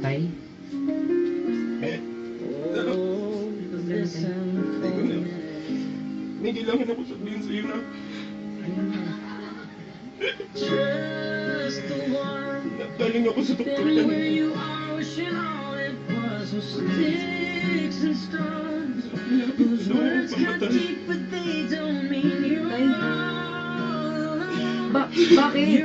Tay? May kailangan ako sabihin sa'yo na galing ako sa doktor kanina. Bakit?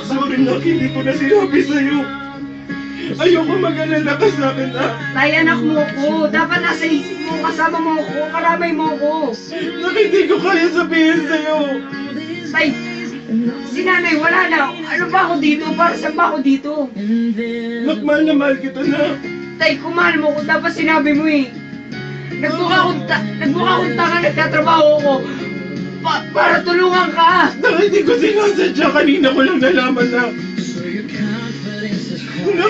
Sorry na, hindi ko na sinabi sa'yo. Ayoko mag-alala ka sa akin, ah. Tay, anak mo ko. Dapat nasa isip mo, kasama mo ko, karamay mo ko. Hindi ko kaya sabihin sa'yo. Tay, si nanay, wala na. Ano ba ako dito? Para saan ba ako dito? Mahal na mahal kita na. Tay, kung mahal mo ko, dapat sinabi mo eh. Nagmukha akong tanga, nagtatrabaho ko. Para tulungan ka. Hindi ko sinasadya. Kanina ko lang nalaman na.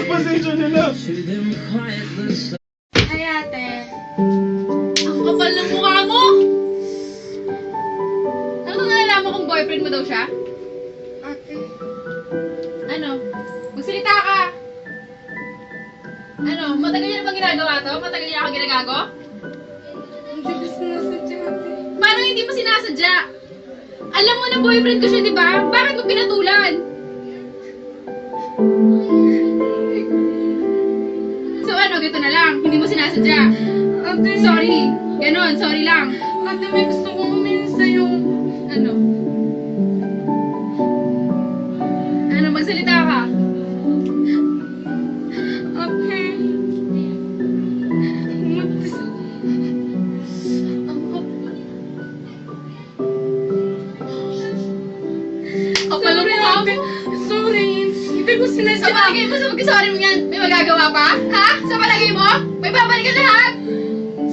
Pasensya na lang. Ay, ate. Ang kapal ng mukha mo! Ano nalalaman kung boyfriend mo daw siya? Ate, Ano? Magsalita ka! Ano? Matagal niya na bang ginagawa to? Matagal niya ako ginagago? hindi ko sinasadya, ate. Paano hindi mo sinasadya? Alam mo na boyfriend ko siya, di ba? Bakit mo pinatulan? So ano, gito na lang. Hindi mo sinasadya. Ate, Sorry. Ganon, sorry lang. ate, may gusto kong humingi sa'yo. Ano? Ano, magsalita ka? Ate, Kapal ang mukha mo. sorry. Hindi ko Sa sinasadya. palagay mo, sa pagkasorry mo yan, may magagawa pa? Ha? Sa palagay mo? May babalikan lahat?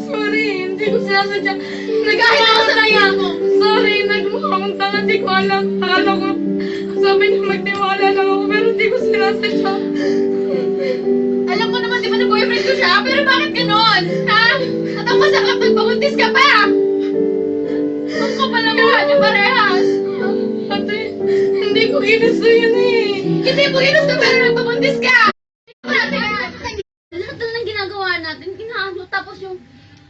Sorry, hindi ko sinasadya. Kahit ako sa kaya mo. Sorry, nagmukha akong tanga. Hindi ko alam. Akala ko, sabi niya magtiwala lang ako, pero hindi ko sinasadya. Alam ko naman, di ba na boyfriend ko siya? Pero bakit ganon? Ha? At ang masakap, nagpabuntis ka pa! Ang kapal ang mukha niyo parehas. Ate, hindi ko ginusto yun eh. Hindi mo ginusto pero nagpabuntis ka! Lahat na ng ginagawa natin, inaano, tapos yung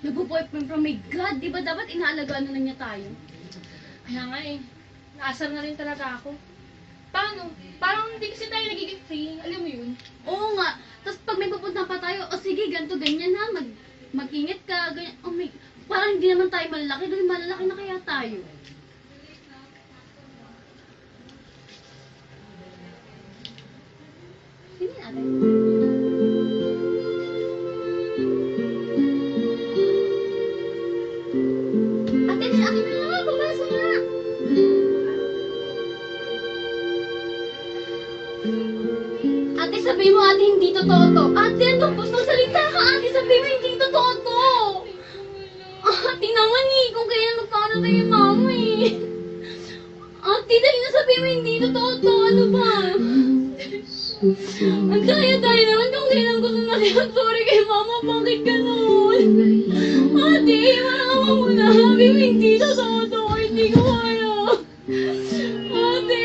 nag-boyfriend from my God, di ba dapat inaalagaan na niya tayo? Kaya nga eh, naasar na rin talaga ako. Paano? Parang hindi kasi tayo nagiging free, alam mo yun? Oo nga, tapos pag may pupunta pa tayo, o sige, ganito, ganyan na, mag-ingat ka, ganyan, oh my, parang hindi naman tayo malalaki, dahil malalaki na kaya tayo. Hindi natin. Ate, akin na lang, pabasa na. Ate, sabi mo, ate, hindi totoo to. Ate, ano ba? Magsalita ka, ate, sabi mo, hindi totoo to. Ate naman eh, kung kaya magkano tayo yung mama eh. Ate, dali na sabi mo, hindi totoo to. Ano ba? Ang daya-daya naman kung kailan gusto natin mag-sorry kay mama, bakit ganun? Ate, parang ako muna, sabi mo, hindi totoo to. Hindi ko kaya. Ate.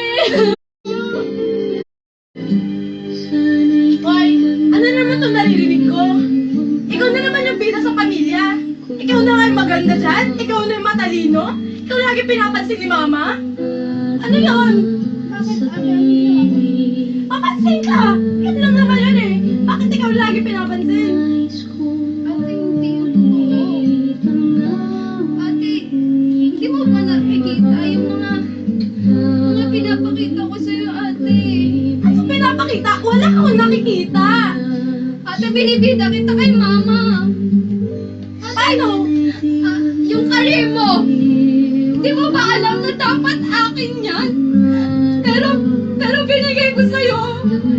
Hoy, ano naman itong naririnig ko? Ikaw na naman yung bida sa pamilya. Ikaw na nga yung maganda dyan. Ikaw na yung matalino. Ikaw lagi pinapansin ni Mama. Ano yun? Bakit papansin ka? Yun lang naman yun eh. Bakit ikaw lagi pinapansin? Ate, hindi yun totoo. Ate, hindi mo ba nakikita yung mga pinapakita ko sa'yo, ate? Ano pinapakita? Wala akong nakikita. Ate, binibida kita kay mama. Paano? Yung karir mo. Di mo ba alam na dapat akin yan? Pero binigay ko sa'yo.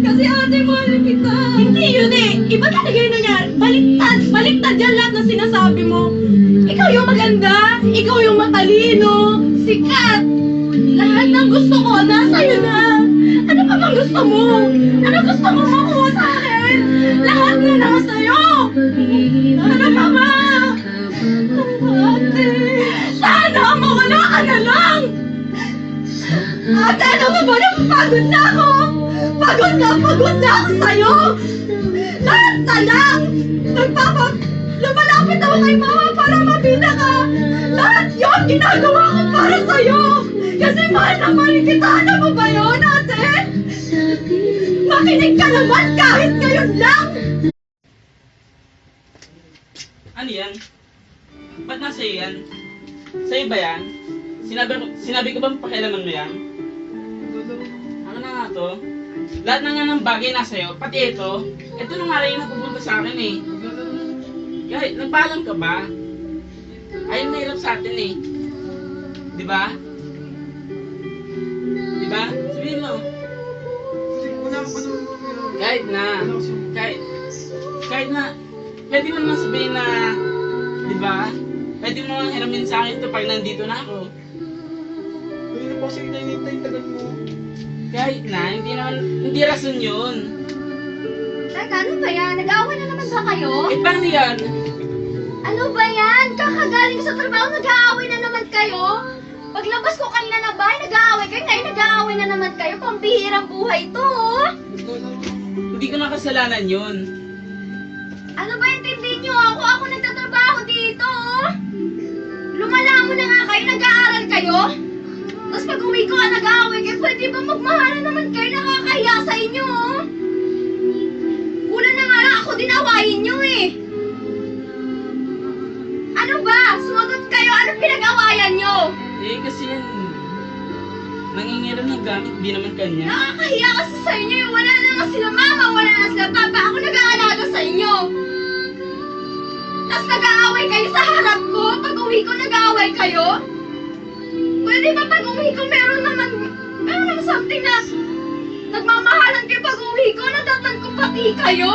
Kasi ate, mahal kita. Hindi yun eh. Iba talaga yun nangyari. Baliktad. Baliktad yan lahat ng sinasabi mo. Ikaw yung maganda. Ikaw yung matalino. Sikat. Lahat ng gusto ko, nasa'yo na. Ano pa bang gusto mo? Ano gusto mo makuha sa akin? Lahat na nasa'yo. Ano pa ba? Ate, sana mawala ka na lang. Ate, ano ba ba? Pagod na ako! Pagod na ako sa'yo! Lahat na lang! Lumalapit ako kay mama para mabina ka! Lahat yun ginagawa ko para sa'yo! Kasi mahal na mahal kita! Ano mo ba yun, ate? Makinig ka naman kahit ngayon lang! Ano yan? Ba't nasa iyo yan? Sa'yo ba yan? Sinabi ko ba pakialaman mo yan? Ano na nga to? Lahat na nga ng bagay nasa iyo, pati ito. Ito na nga rin yung napupunta sa akin eh. Kahit nagpaalam ka ba? Ayun mahirap sa atin eh. Di ba? Di ba? Sabihin mo. Kahit na, pwede mo naman sabihin na, di ba? Pwede mo naman hiramin sa akin ito pag nandito na ako. Hindi na po kasi hinahintay tagal mo. Kahit na, hindi rason yun. Teka, ano ba yan? Nag-aaway na naman ba kayo? Eh, paano yan? Ano ba yan? Kakagaling sa trabaho, nag-aaway na naman kayo? Paglabas ko kanina na bahay, nag-aaway kayo. Ngayon, nag-aaway na naman kayo. Pambihirang buhay to, oh. Hindi ko na kasalanan yun. Ano ba intindihin niyo? Ako nagtatrabaho dito, oh. Lumalamon na nga kayo, nag-aaral kayo. Tapos pag uwi ko nag-aaway kayo, pwede ba magmahalan naman kayo? Nakakahiya sa inyo, oh. Una na nga lang ako din awayin niyo, eh. Ano ba? Sumagot kayo, ano pinag-awayan niyo? Eh, kasi yan, nangingiram ng gamit, di naman kanya. Nakakahiya kasi sa inyo, eh. Wala na nga sila mama, wala na sila papa. Ako nag-aalaga sa inyo. Tapos nag-aaway kayo sa harap ko. Pag uwi ko, nag-aaway kayo. Pwede ba pag uwi ko, meron naman something na nagmamahalan kayo pag uwi ko, nadatan ko pati kayo?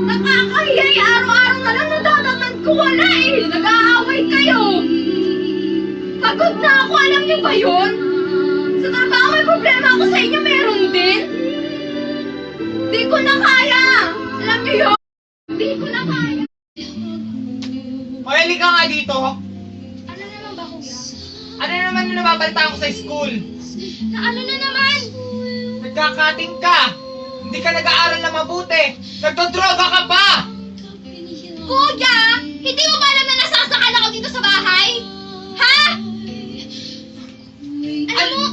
Nakakahiya, eh. Araw-araw na lang nadadatan ko, wala eh. Nag-aaway kayo. Pagod na ako, alam niyo ba yun? Sa trabaho may problema ako sa inyo, meron din. Di ko na kaya. Alam niyo yun? Di ko na kaya. Hoy, ka nga dito. Ano naman ba, kuya? Ano naman yung nababaltaan ko sa school? Na ano na naman? Nagkakating ka. Hindi ka nag-aaral na mabuti. Nagdodroga ka pa. Kuya, hindi mo ba alam na nasasakal ako dito sa bahay? Ha? Alam mo,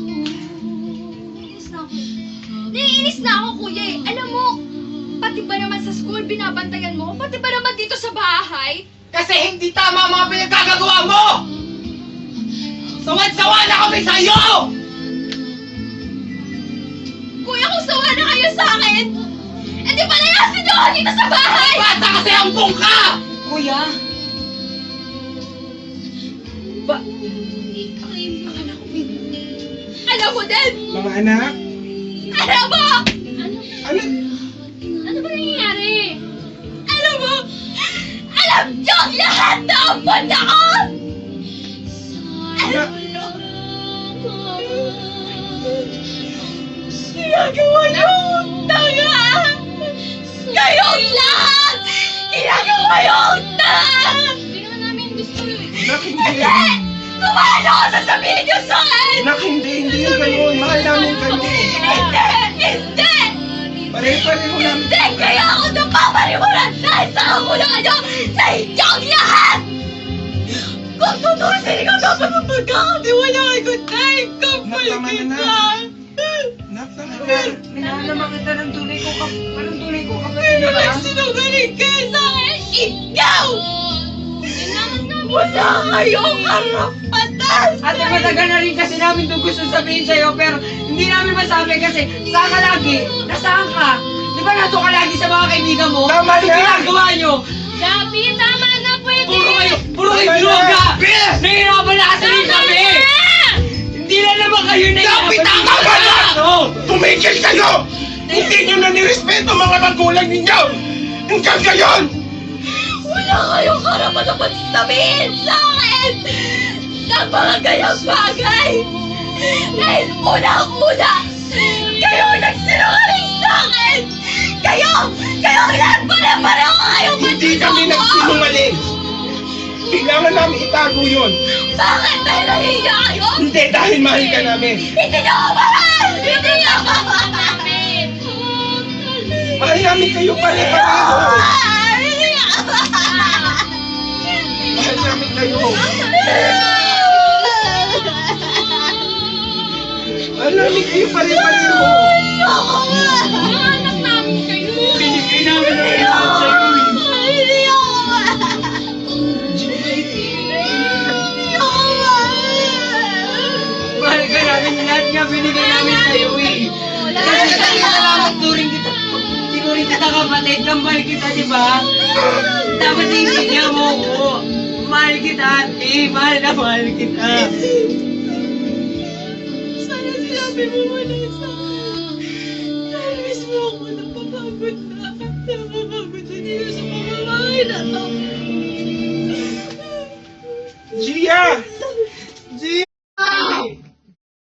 naiinis na ako, kuya eh. Alam mo, pati ba naman sa school binabantayan mo? Pati ba naman dito sa bahay? Kasi hindi tama ang mga pinagkagagawa mo. Sawan-sawa na kami sa'yo. Kuya, kung sawa na kayo sa akin, eh di palayasin niyo ako dito sa bahay! Basta kasi ampong ka. Kuya! Ba? Alam mo din! Mga anak, Alam mo! ano? Ano ba nangyayari? Alam mo! Alam niyo lahat na ampon ako! Alam niyo! Ginagawa niyo ang tanga! Kayong lahat! Ginagawa niyo ang tanga! Hindi naman namin gusto yun. Anak, hindi. Hindi! Tumalo ko sasabihin niyo sa akin! Anak, hindi yung ganun. Mahal namin kayo. Hindi! Hindi! Pare-pareho namin. Hindi! Kaya ako napapalimulan dahil sa kakulangan niyo sa inyong lahat! Kung tutusin ko dapat ang pagkakatiwalaan ko dahil kapal Tama na, kita! Anak, tama na. Minahal naman kita ng tunay ko kapatid, Pero di ba? nagsinungaling kayo sa akin! Ikaw! Wala kayong karapatan! Ate, matagal na rin kasi namin itong gusto sabihin sa'yo, pero hindi namin masabi kasi saan ka lagi? Nasaan ka? Di ba nato ka lagi sa mga kaibigan mo? Tama Ano na! ginagawa nyo? Sabi, tama na pwede! Puro kayo droga! Nahihirapan na kasi rin kami! Hindi na naman kayo nahihirapan! Tama na! Tumigil kayo! Hindi nyo na nirespeto mga magulang ninyo! Hanggang ngayon! Wala kayong karapatan magsabihin sa akin ng mga ganyang bagay! Dahil unang-una, kayo ang nagsinungaling sa akin! Kayo lahat pare-pareho kayong Hindi kami nagsinungaling! kailangan namin itago yun. Bakit? Dahil nahihiya kayo? Hindi, dahil mahal ka namin. Hindi niyo ako mahal! Hindi niyo ako mahal! Mahal namin kayo pare-pareho. Hindi niyo ako mahal! Mahal namin kayo. Mahal namin kayo pare-pareho. Mga anak namin kayo. Binigay namin ang lahat sa'yo eh. Hindi ako mahal! Hindi ako mahal! Mahal ka namin, lahat nga binigay namin sa'yo eh. Kasi salamat turing kita. Tinuring kita kapatid, kambal kita, di ba? Dapat hindi mo ko. Mahal kita, ate. Mahal na mahal kita. Sana sinabi mo wala sa akin. Dahil mismo ako napapagod na. Napapagod na dito sa pamamahay na to. Gia!